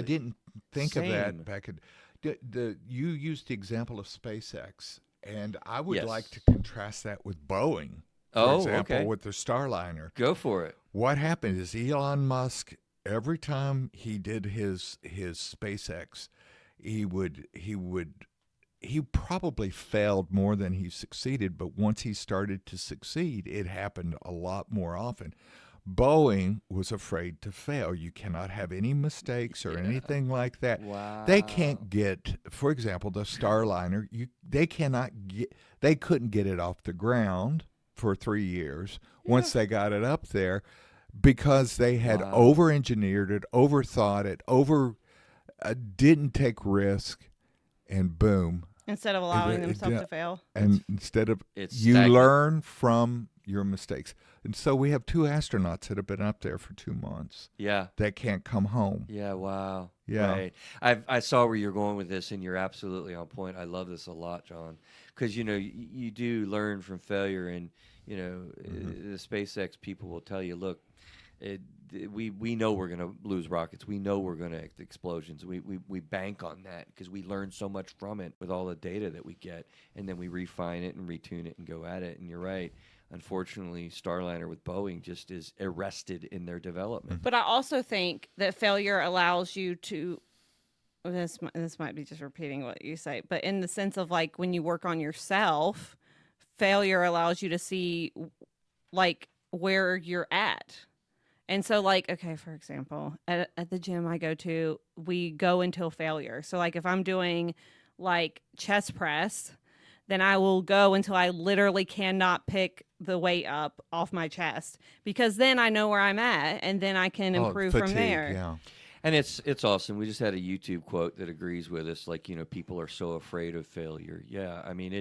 I didn't think of that Same. back in you used the example of SpaceX, and I would like to Yes. contrast that with Boeing, for Oh, example, okay. with the Starliner. Go for it. What happened is Elon Musk, every time he did his SpaceX, he would he probably failed more than he succeeded, but once he started to succeed, it happened a lot more often. Boeing was afraid to fail. You cannot have any mistakes or Yeah. anything like that. They Wow. can't get, for example, the Starliner. They cannot get. They couldn't get it off the ground for 3 years Yeah. once they got it up there because they had Wow. over-engineered it, overthought it, over didn't take risk, and boom, Instead of it, allowing it, themselves it, to fail. It's and instead of it's you stagnant. learn from your mistakes. And so we have two astronauts that have been up there for 2 months Yeah. that can't come home. Yeah, wow. Yeah. Right. I saw where you're going with this, and you're absolutely on point. I love this a lot, John, because you do learn from failure, and Mm-hmm. the SpaceX people will tell you, look, it, we know we're going to lose rockets. We know we're going to explosions. We bank on that because we learn so much from it with all the data that we get, and then we refine it and retune it and go at it. And you're right. Unfortunately, Starliner with Boeing just is arrested in their development. But I also think that failure allows you to. This might be just repeating what you say, but in the sense of like when you work on yourself, failure allows you to see like where you're at. And so, like, okay, for example, at the gym I go to, we go until failure. So, like, if I'm doing like chest press, then I will go until I literally cannot pick the weight up off my chest because then I know where I'm at and then I can Oh, improve from fatigue. there. Yeah. And it's awesome. We just had a YouTube quote that agrees with us. Like, people are so afraid of failure. Yeah, I mean,